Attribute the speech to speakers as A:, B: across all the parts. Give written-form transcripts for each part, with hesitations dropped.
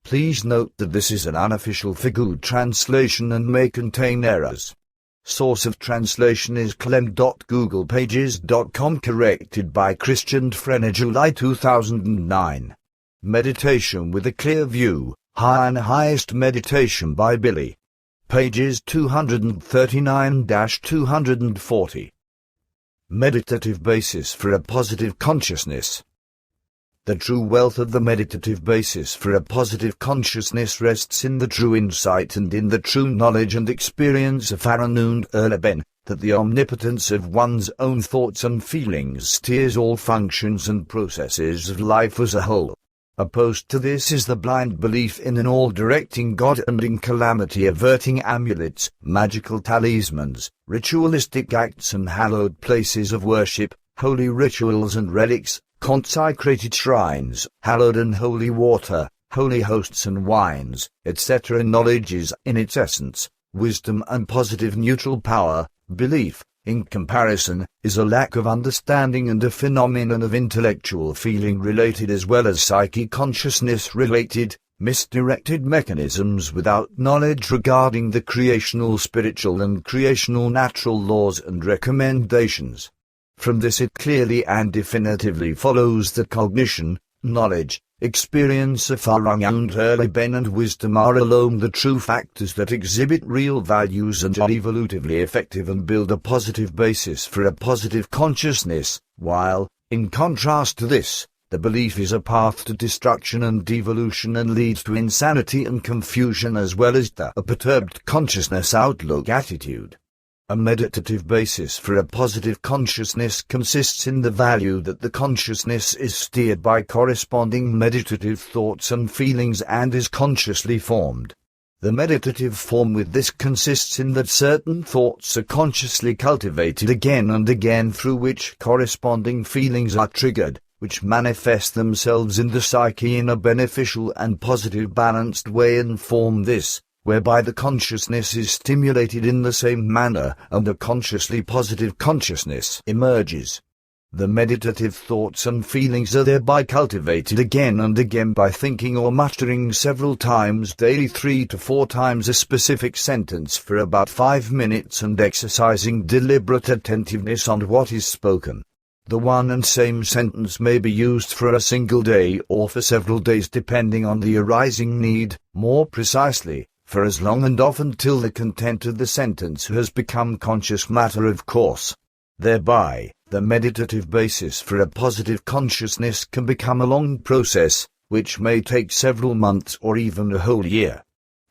A: Please note that this is an unofficial Figure translation and may contain errors. Source of translation is clem.googlepages.com, corrected by Christian Frenner, July 2009. Meditation with a Clear View, High and Highest Meditation by Billy. Pages 239-240. Meditative Basis for a Positive Consciousness. The true wealth of the meditative basis for a positive consciousness rests in the true insight and in the true knowledge and experience of Aaron und Erleben, that the omnipotence of one's own thoughts and feelings steers all functions and processes of life as a whole. Opposed to this is the blind belief in an all-directing God and in calamity-averting amulets, magical talismans, ritualistic acts and hallowed places of worship, holy rituals and relics, consecrated shrines, hallowed and holy water, holy hosts and wines, etc. Knowledge is, in its essence, wisdom and positive neutral power. Belief, in comparison, is a lack of understanding and a phenomenon of intellectual feeling-related as well as psychic consciousness-related, misdirected mechanisms without knowledge regarding the creational spiritual and creational natural laws and recommendations. From this it clearly and definitively follows that cognition, knowledge, experience of Erfahrung und Erleben and wisdom are alone the true factors that exhibit real values and are evolutively effective and build a positive basis for a positive consciousness, while, in contrast to this, the belief is a path to destruction and devolution and leads to insanity and confusion as well as a perturbed consciousness outlook attitude. A meditative basis for a positive consciousness consists in the value that the consciousness is steered by corresponding meditative thoughts and feelings and is consciously formed. The meditative form with this consists in that certain thoughts are consciously cultivated again and again through which corresponding feelings are triggered, which manifest themselves in the psyche in a beneficial and positive balanced way and form this, whereby the consciousness is stimulated in the same manner and a consciously positive consciousness emerges. The meditative thoughts and feelings are thereby cultivated again and again by thinking or muttering several times daily 3 to 4 times a specific sentence for about 5 minutes and exercising deliberate attentiveness on what is spoken. The one and same sentence may be used for a single day or for several days depending on the arising need, more precisely, for as long and often till the content of the sentence has become conscious matter of course. Thereby, the meditative basis for a positive consciousness can become a long process, which may take several months or even a whole year.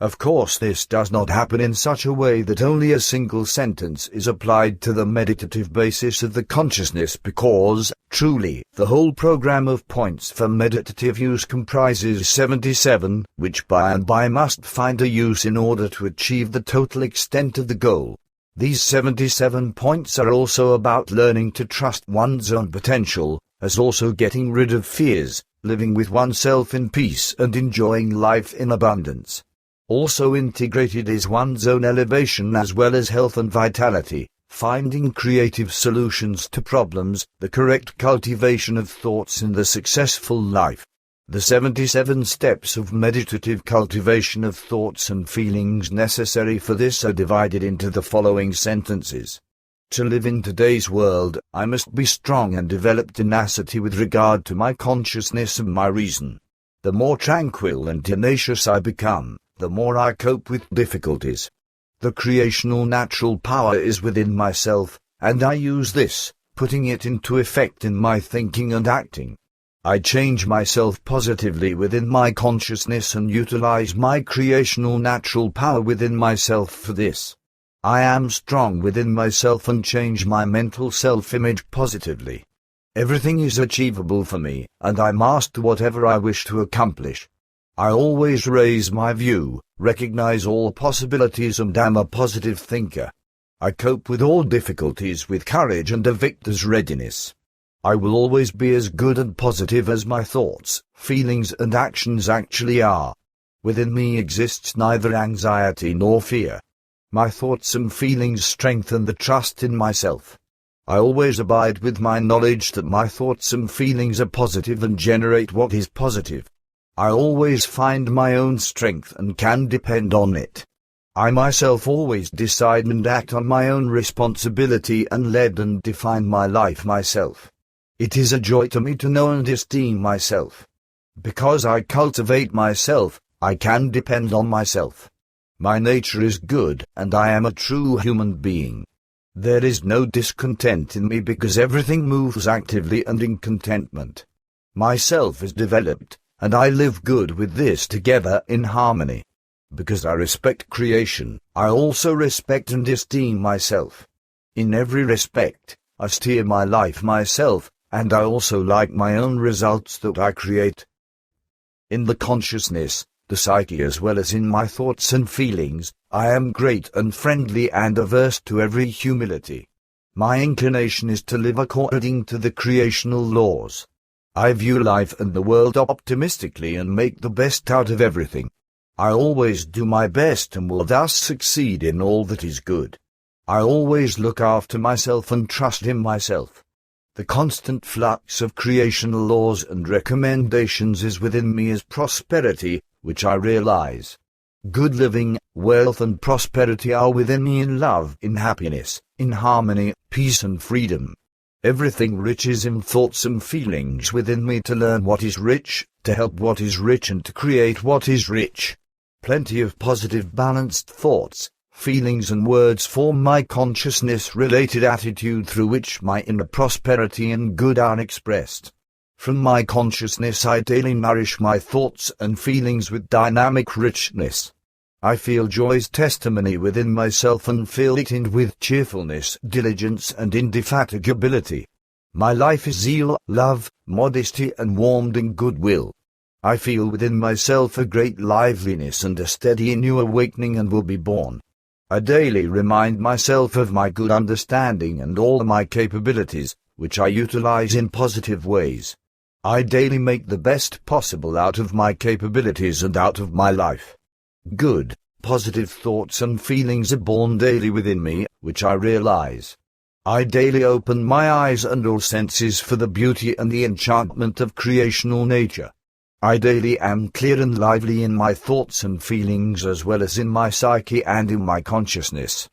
A: Of course, this does not happen in such a way that only a single sentence is applied to the meditative basis of the consciousness because, truly, the whole program of points for meditative use comprises 77, which by and by must find a use in order to achieve the total extent of the goal. These 77 points are also about learning to trust one's own potential, as also getting rid of fears, living with oneself in peace and enjoying life in abundance. Also integrated is one's own elevation as well as health and vitality, finding creative solutions to problems, the correct cultivation of thoughts in the successful life. The 77 steps of meditative cultivation of thoughts and feelings necessary for this are divided into the following sentences. To live in today's world, I must be strong and develop tenacity with regard to my consciousness and my reason. The more tranquil and tenacious I become, the more I cope with difficulties. The creational natural power is within myself, and I use this, putting it into effect in my thinking and acting. I change myself positively within my consciousness and utilize my creational natural power within myself for this. I am strong within myself and change my mental self-image positively. Everything is achievable for me, and I master whatever I wish to accomplish. I always raise my view, recognize all possibilities and am a positive thinker. I cope with all difficulties with courage and a victor's readiness. I will always be as good and positive as my thoughts, feelings and actions actually are. Within me exists neither anxiety nor fear. My thoughts and feelings strengthen the trust in myself. I always abide with my knowledge that my thoughts and feelings are positive and generate what is positive. I always find my own strength and can depend on it. I myself always decide and act on my own responsibility and lead and define my life myself. It is a joy to me to know and esteem myself. Because I cultivate myself, I can depend on myself. My nature is good, and I am a true human being. There is no discontent in me because everything moves actively and in contentment. Myself is developed, and I live good with this together in harmony. Because I respect creation, I also respect and esteem myself. In every respect, I steer my life myself, and I also like my own results that I create. In the consciousness, the psyche as well as in my thoughts and feelings, I am great and friendly and averse to every humility. My inclination is to live according to the creational laws. I view life and the world optimistically and make the best out of everything. I always do my best and will thus succeed in all that is good. I always look after myself and trust in myself. The constant flux of creational laws and recommendations is within me as prosperity, which I realize. Good living, wealth and prosperity are within me in love, in happiness, in harmony, peace and freedom. Everything rich is in thoughts and feelings within me to learn what is rich, to help what is rich and to create what is rich. Plenty of positive balanced thoughts, feelings and words form my consciousness-related attitude through which my inner prosperity and good are expressed. From my consciousness I daily nourish my thoughts and feelings with dynamic richness. I feel joy's testimony within myself and feel it in with cheerfulness, diligence and indefatigability. My life is zeal, love, modesty and warmth in goodwill. I feel within myself a great liveliness and a steady new awakening and will be born. I daily remind myself of my good understanding and all my capabilities, which I utilize in positive ways. I daily make the best possible out of my capabilities and out of my life. Good, positive thoughts and feelings are born daily within me, which I realize. I daily open my eyes and all senses for the beauty and the enchantment of creational nature. I daily am clear and lively in my thoughts and feelings as well as in my psyche and in my consciousness.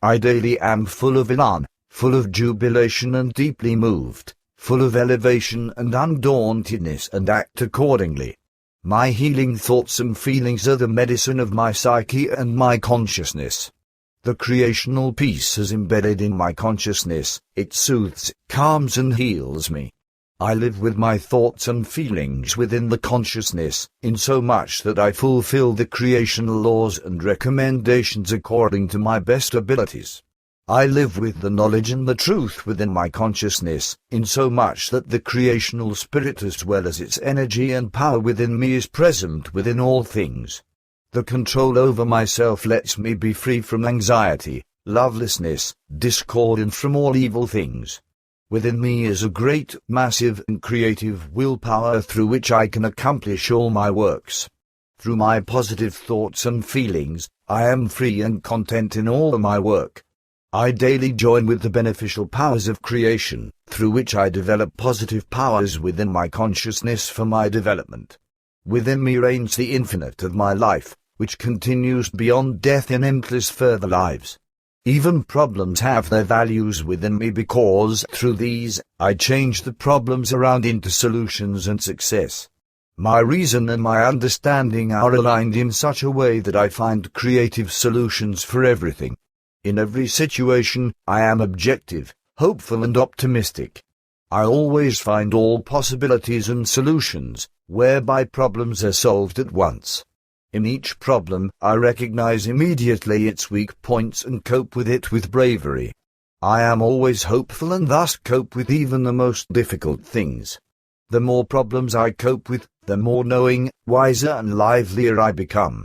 A: I daily am full of elan, full of jubilation and deeply moved, full of elevation and undauntedness and act accordingly. My healing thoughts and feelings are the medicine of my psyche and my consciousness. The creational peace is embedded in my consciousness, it soothes, calms and heals me. I live with my thoughts and feelings within the consciousness, in so much that I fulfill the creational laws and recommendations according to my best abilities. I live with the knowledge and the truth within my consciousness, in so much that the creational spirit as well as its energy and power within me is present within all things. The control over myself lets me be free from anxiety, lovelessness, discord and from all evil things. Within me is a great, massive and creative willpower through which I can accomplish all my works. Through my positive thoughts and feelings, I am free and content in all my work. I daily join with the beneficial powers of creation, through which I develop positive powers within my consciousness for my development. Within me reigns the infinite of my life, which continues beyond death in endless further lives. Even problems have their values within me because, through these, I change the problems around into solutions and success. My reason and my understanding are aligned in such a way that I find creative solutions for everything. In every situation, I am objective, hopeful and optimistic. I always find all possibilities and solutions, whereby problems are solved at once. In each problem, I recognize immediately its weak points and cope with it with bravery. I am always hopeful and thus cope with even the most difficult things. The more problems I cope with, the more knowing, wiser and livelier I become.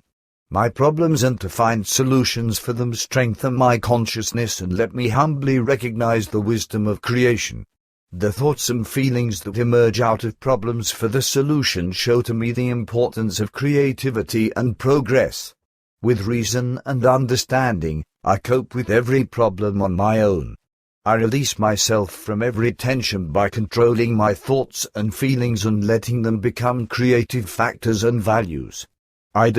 A: My problems and to find solutions for them strengthen my consciousness and let me humbly recognize the wisdom of creation. The thoughts and feelings that emerge out of problems for the solution show to me the importance of creativity and progress. With reason and understanding, I cope with every problem on my own. I release myself from every tension by controlling my thoughts and feelings and letting them become creative factors and values. I